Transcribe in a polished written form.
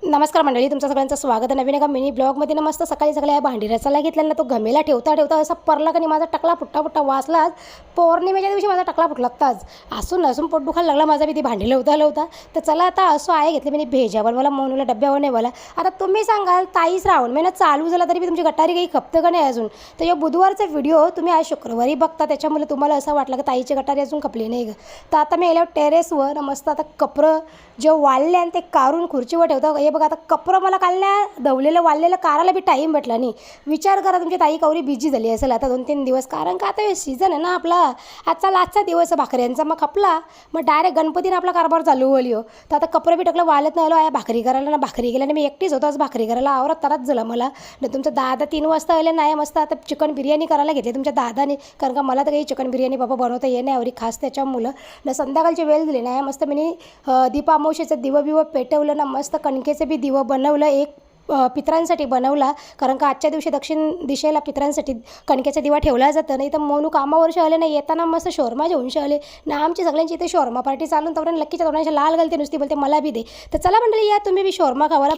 नमस्कार मंडळी, तुमचं सगळ्यांचं स्वागत आहे नवीन एका मिनी ब्लॉगमध्ये. मस्त सकाळी सगळ्या भांडी रसायला घेतल्यानं तो गमेला ठेवता ठेवता असा परला की माझा टकला फुट्टा वाचलाच. पौर्णिमेच्या दिवशी माझा टकला फुटलाच. असून पोट दुखायला लागला माझा. मी ती भांडी लावता तर चला आता असं आहे घेतले मी भेजा बनवायला म्हणून डब्यावर नाही बोला. आता तुम्ही सांगाल ताई श्रावण महिना चालू झाला तरी तुमची गटारी काही खपतं का नाही अजून. तर या बुधवारचा व्हिडिओ तुम्ही आज शुक्रवारी बघता, त्याच्यामुळे तुम्हाला असं वाटलं की ताईची गटारी अजून खपली नाही. तर आता मी गेल्यावर टेरेसवर मस्त आता कपरं जे वाळले आणि ते काढून खुर्चीवर ठेवता. हे बघा आता कपरं मला काढल्या धवलेलं वाळलेलं कारायला बी टाईम भेटला नाही. विचार करा तुमची ताई कवरी बिझी झाली असेल आता 2-3 दिवस, कारण का आता सीझन आहे ना आपला. आजचा दिवस भाकऱ्यांचा मग खपला, मग डायरेक्ट गणपतीने आपला कारभार चालू होली हो. तर आता कपरं बी टाकलं वाळत नाही आलो आहे भाकरी करायला ना. भाकरी गेल्याने मी एकटीच होतो आज भाकरी करायला. आवरत तरच झालं मला ना. तुमचं दादा 3 वाजता आले नाही. मस्त आता चिकन बिर्याणी करायला घेतली तुमच्या दादाने, कारण का मला तर काही चिकन बिर्याणी बाबा बनवता ये नाही आवरी खास त्याच्या मुलं ना. संध्याकाळची वेळ दिली नाही. मस्त मी दीपामावशीचं दिवं पेटवलं ना. मस्त कणकेचं बी दिवं बनवलं, एक पितरांसाठी बनवला, कारण का आजच्या दिवशी दक्षिण दिशेला पितरांसाठी कणकेचा दिवा ठेवला जातं. नाही तर मोनू कामावर शहले नाही, येताना मस्त शोरमा जेवून शहले ना. आमची सगळ्यांची इथे शोरमा पार्टी चालून तोपर्यंत लक्कीच्या तोंडाच्या लाल घालते नुसती, बोलते मला बी दे. तर चला मंडळी या तुम्ही बी शोरमा खावाला.